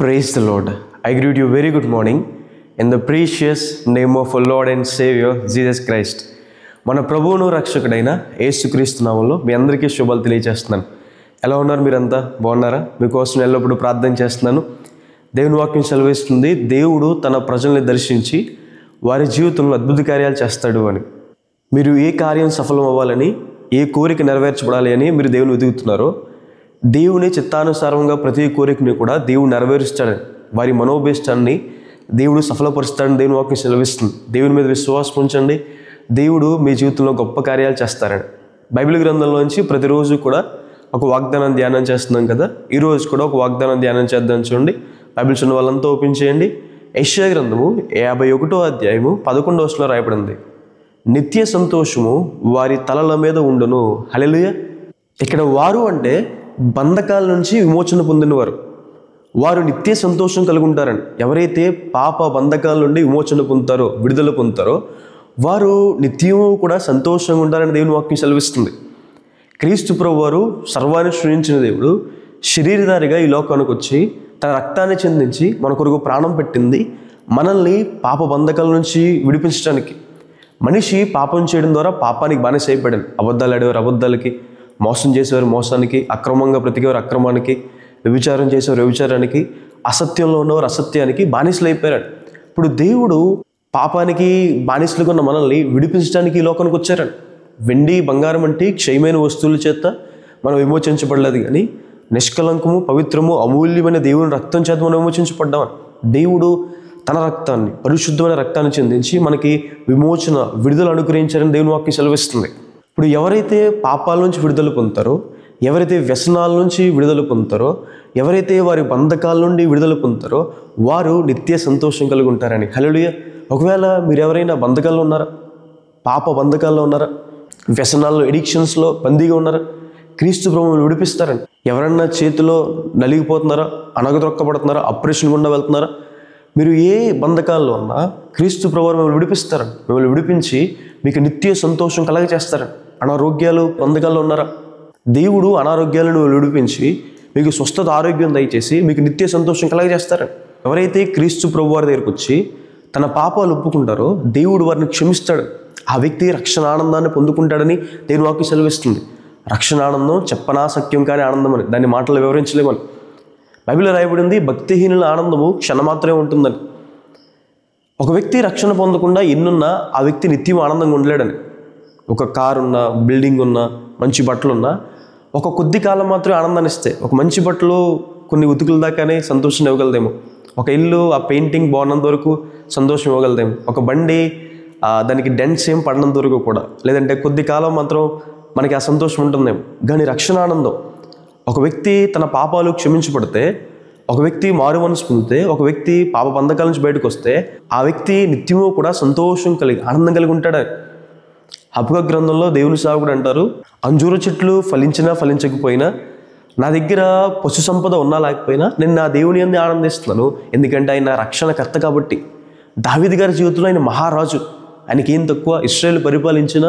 Praise the Lord. I greet you very good morning in the precious name of our Lord and Savior Jesus Christ. మన ప్రభువును రక్షకుడైన యేసుక్రీస్తు నామములో మీ అందరికీ శుభాలు తెలియజేస్తున్నాను. ఎలా ఉన్నారు మీరంతా? బాగున్నారా? మీకోసం ఎల్లప్పుడూ ప్రార్థన చేస్తున్నాను. దేవుని వాక్యం సెలవిస్తుంది, దేవుడు తన ప్రజల్ని దర్శించి వారి జీవితంలో అద్భుత కార్యాలు చేస్తాడు అని. మీరు ఏ కార్యం సఫలం అవ్వాలని, ఏ కోరిక నెరవేర్చబడాలి అని మీరు దేవుని వెతుకుతున్నారో, దేవుని చిత్తానుసారంగా ప్రతి కోరికని కూడా దేవుడు నెరవేరుస్తాడని, వారి మనోభీష్టాన్ని దేవుడు సఫలపరుస్తాడని దేవుని వాక్యం సెలవిస్తుంది. దేవుని మీద విశ్వాసం ఉంచండి, దేవుడు మీ జీవితంలో గొప్ప కార్యాలు చేస్తారని. బైబిల్ గ్రంథంలోంచి ప్రతిరోజు కూడా ఒక వాగ్దానం ధ్యానం చేస్తున్నాం కదా. ఈరోజు కూడా ఒక వాగ్దానం ధ్యానం చేద్దాం. చూడండి, బైబిల్ చిన్న వాళ్ళంతా ఓపెన్ చేయండి. యెషయా గ్రంథము 51వ అధ్యాయము 11వ వచనంలో రాయబడింది, నిత్య సంతోషము వారి తలల మీద ఉండును. హల్లెలూయా. ఇక్కడ వారు అంటే బంధకాల నుంచి విమోచన పొందినవారు, వారు నిత్య సంతోషం కలిగి ఉంటారని. ఎవరైతే పాప బంధకాల నుండి విమోచన పొందుతారో, విడుదల పొందుతారో, వారు నిత్యము కూడా సంతోషంగా ఉంటారని దేవుని వాక్యం సెలవిస్తుంది. క్రీస్తు ప్రభువు వారు సర్వాన్ని సృజించిన దేవుడు శరీరధారిగా ఈ లోకానికి వచ్చి తన రక్తాన్ని చెందించి మన కొరకు ప్రాణం పెట్టింది, మనల్ని పాప బంధకాల నుంచి విడిపించడానికి. మనిషి పాపం చేయడం ద్వారా పాపానికి బానిస అయిపోయాడు. అబద్ధాలు ఆడేవారు అబద్ధాలకి, మోసం చేసేవారు మోసానికి, అక్రమంగా బ్రతికేవారు అక్రమానికి, వ్యభిచారం చేసేవారు వ్యభిచారానికి, అసత్యంలో ఉన్నవారు అసత్యానికి బానిసలు అయిపోయారు. ఇప్పుడు దేవుడు పాపానికి బానిసలుగా ఉన్న మనల్ని విడిపించడానికి ఈ లోకానికి వచ్చారని. వెండి బంగారం వంటి క్షయమైన వస్తువుల చేత మనం విమోచించబడలేదు, కానీ నిష్కలంకము పవిత్రము అమూల్యమైన దేవుని రక్తం చేత మనం విమోచించబడ్డామని. దేవుడు తన రక్తాన్ని, పరిశుద్ధమైన రక్తాన్ని చెందించి మనకి విమోచన, విడుదల అనుగ్రహించారని దేవుని వాక్యం సెలవిస్తుంది. ఇప్పుడు ఎవరైతే పాపాల నుంచి విడుదల పొందుతారో, ఎవరైతే వ్యసనాల నుంచి విడుదల పొందుతారో, ఎవరైతే వారి బంధకాల నుండి విడుదల పొందుతారో, వారు నిత్య సంతోషం కలిగి ఉంటారని. హల్లెలూయా. ఒకవేళ మీరు ఎవరైనా బంధకాల్లో ఉన్నారా? పాప బంధకాల్లో ఉన్నారా? వ్యసనాల్లో, ఎడిక్షన్స్లో బందీగా ఉన్నారా? క్రీస్తు ప్రభువును విడిపిస్తారని. ఎవరన్నా చేతిలో నలిగిపోతున్నారా? అణగదొక్కబడుతున్నారా? ఆపరేషన్ గుండా వెళ్తున్నారా? మీరు ఏ బంధకాల్లో ఉన్నా క్రీస్తు ప్రభువు మిమ్మల్ని విడిపిస్తారని. మిమ్మల్ని విడిపించి మీకు నిత్య సంతోషం కలగజేస్తారని. అనారోగ్యాలు బంధకాల్లో ఉన్నారా? దేవుడు అనారోగ్యాలను విడిపించి మీకు స్వస్థత, ఆరోగ్యం దయచేసి మీకు నిత్య సంతోషం కలగజేస్తారని. ఎవరైతే క్రీస్తు ప్రభువు వారి దగ్గరికి వచ్చి తన పాపాలు ఒప్పుకుంటారో, దేవుడు వారిని క్షమిస్తాడు. ఆ వ్యక్తి రక్షణ ఆనందాన్ని పొందుకుంటాడని దేవుని వాక్యం సెలవిస్తుంది. రక్షణ ఆనందం చెప్పనాశక్యం కాని ఆనందం అని, దాన్ని మాటలు వివరించలేమని. బైబిల్లో రాయబడింది, భక్తిహీనుల ఆనందము క్షణమాత్రమే ఉంటుందని. ఒక వ్యక్తి రక్షణ పొందకుండా ఎన్నున్నా ఆ వ్యక్తి నిత్యం ఆనందంగా ఉండలేడని. ఒక కారు ఉన్నా, బిల్డింగ్ ఉన్నా, మంచి బట్టలు ఉన్నా ఒక కొద్ది కాలం మాత్రమే ఆనందాన్ని ఇస్తాయి. ఒక మంచి బట్టలు కొన్ని ఉతుకుల దాకానే సంతోషం ఇవ్వగలదేమో. ఒక ఇల్లు ఆ పెయింటింగ్ బాగున్నంత వరకు సంతోషం ఇవ్వగలదేమో. ఒక బండి దానికి డెంట్స్ ఏం పడినంత వరకు కూడా, లేదంటే కొద్ది కాలం మాత్రం మనకి ఆ సంతోషం ఉంటుందేమో. కానీ రక్షణ ఆనందం, ఒక వ్యక్తి తన పాపాలు క్షమించబడితే, ఒక వ్యక్తి మారు మనసు పొందితే, ఒక వ్యక్తి పాప బంధకాల నుంచి బయటకు వస్తే, ఆ వ్యక్తి నిత్యము కూడా సంతోషం కలిగి, ఆనందం కలిగి ఉంటాడు. హబక్కూకు గ్రంథంలో దేవుని సేవకుడు అంటారు, అంజూర చెట్లు ఫలించినా ఫలించకపోయినా, నా దగ్గర పశు సంపద ఉన్నా లేకపోయినా నేను నా దేవుని యందు ఆనందిస్తున్నాను, ఎందుకంటే ఆయన నా రక్షణకర్త కాబట్టి. దావీదు గారి జీవితంలో ఆయన మహారాజు, ఆయనకి ఏం తక్కువ. ఇశ్రాయేలు పరిపాలించిన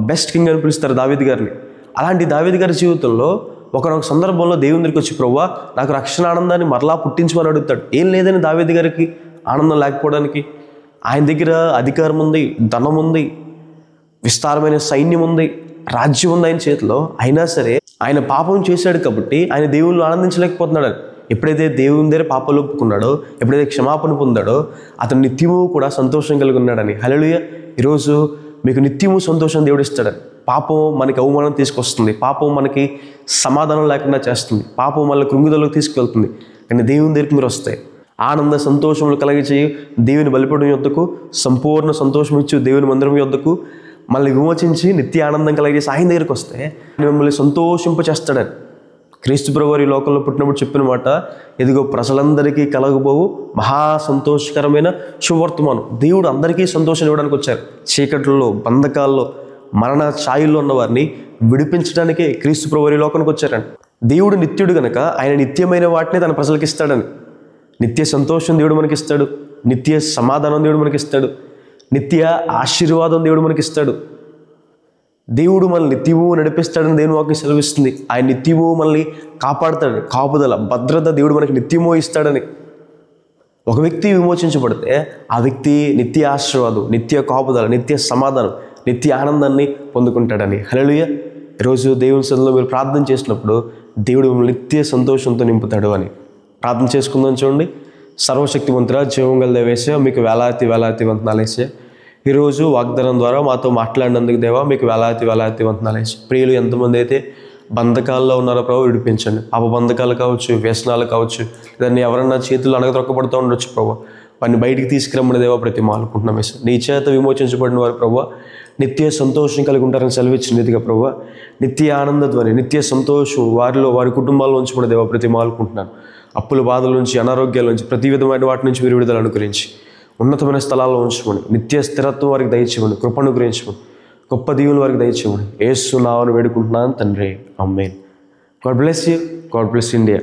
బెస్ట్ కింగ్ అని పిలుస్తారు దావీదు గారిని. అలాంటి దావీదు గారి జీవితంలో ఒకనొక సందర్భంలో దేవుని దగ్గరికి వచ్చి, ప్రభువా నాకు రక్షణ ఆనందాన్ని మరలా పుట్టించమని అడుగుతాడు. ఏం లేదని దావీదు గారికి ఆనందం లేకపోవడానికి. ఆయన దగ్గర అధికారం ఉంది, ధనం ఉంది, విస్తారమైన సైన్యం ఉంది, రాజ్యం ఉంది ఆయన చేతిలో. అయినా సరే ఆయన పాపం చేశాడు కాబట్టి ఆయన దేవుళ్ళు ఆనందించలేకపోతున్నాడు. ఎప్పుడైతే దేవుని దగ్గర పాపాలు ఒప్పుకున్నాడో, ఎప్పుడైతే క్షమాపణ పొందాడో, అతను నిత్యము కూడా సంతోషం కలిగి ఉన్నాడని. హల్లెలూయా. ఈరోజు మీకు నిత్యము సంతోషం దేవుడు ఇస్తాడని. పాపం మనకి అవమానం తీసుకొస్తుంది, పాపం మనకి సమాధానం లేకుండా చేస్తుంది, పాపం మళ్ళీ కృంగుదలకు తీసుకువెళ్తుంది. కానీ దేవుని దగ్గరికి మీరు వస్తే ఆనంద సంతోషములు కలిగించి దేవుని బలిపీఠం యొద్దకు, సంపూర్ణ సంతోషం ఇచ్చి దేవుని మందిరం యొద్దకు మళ్ళీ విమోచించి నిత్య ఆనందం కలిగేసి ఆయన దగ్గరికి వస్తే మిమ్మల్ని సంతోషింపచేస్తాడని. క్రీస్తు ప్రభువు ఈ లోకంలో పుట్టినప్పుడు చెప్పిన మాట, ఇదిగో ప్రజలందరికీ కలగబోవు మహా సంతోషకరమైన శుభవర్తమానం. దేవుడు అందరికీ సంతోషం ఇవ్వడానికి వచ్చారు. చీకట్లలో, బంధకాల్లో, మరణ ఛాయల్లో ఉన్న వారిని విడిపించడానికే క్రీస్తు ప్రభువు ఈ లోకానికి వచ్చారని. దేవుడు నిత్యుడు గనక ఆయన నిత్యమైన వాటిని తన ప్రజలకు ఇస్తాడని. నిత్య సంతోషం దేవుడు మనకిస్తాడు, నిత్య సమాధానం దేవుడు మనకిస్తాడు, నిత్య ఆశీర్వాదం దేవుడు మనకిస్తాడు. దేవుడు మనల్ని నిత్యము నడిపిస్తాడని దేవుని వాక్యం సెలవిస్తుంది. ఆయన నిత్యము మనల్ని కాపాడుతాడు. కాపుదల, భద్రత దేవుడు మనకి నిత్యము ఇస్తాడని. ఒక వ్యక్తి విమోచించబడితే ఆ వ్యక్తి నిత్య ఆశీర్వాదం, నిత్య కాపుదల, నిత్య సమాధానం, నిత్య ఆనందాన్ని పొందుకుంటాడని. హల్లెలూయా. ఈరోజు దేవుని సన్నిధిలో మీరు ప్రార్థన చేసినప్పుడు దేవుడు మిమ్మల్ని నిత్య సంతోషంతో నింపుతాడు అని ప్రార్థన చేసుకుందాం. చూడండి. సర్వశక్తివంతుడా, జీవం గల దేవేశ, మీకు వేలాది వందనాలు యేసయ్యా. ఈరోజు వాగ్దానం ద్వారా మాతో మాట్లాడినందుకు దేవా మీకు వేలాది వందనాలు యేసయ్యా. ప్రియులు ఎంతమంది అయితే బంధకాల్లో ఉన్నారో ప్రభు విడిపించండి. అపబంధకాలు కావచ్చు, వ్యసనాలు కావచ్చు, దాన్ని ఎవరన్నా చేతులు అణగదొక్కబడుతూ ఉండొచ్చు ప్రభు. వాడిని బయటికి తీసుకురమ్మని దేవా ప్రతి మాలుకుంటున్నాం యేసయ్యా. నీ చేత విమోచించబడిన వారు ప్రభు నిత్య సంతోషం కలిగి ఉంటారని సెలవిచ్చిన రీతిగా ప్రభు నిత్య ఆనందధ్వని, నిత్య సంతోషం వారి కుటుంబాల్లో ఉంచుకున్న దేవా ప్రతి మాలుకుంటున్నాను. అప్పుల బాధల నుంచి, అనారోగ్యాల నుంచి, ప్రతి విధమైన వాటి నుంచి మీరు విడుదల అనుగ్రహించి ఉన్నతమైన స్థలాల్లో ఉంచుకోండి. నిత్య స్థిరత్వం వారికి దయచేయండి. కృపను గురించుకోండి. గొప్ప దీవులు వారికి దయచేయండి. యేసు నామమున వేడుకుంటున్నాను తండ్రి. Amen. God bless you. God bless India.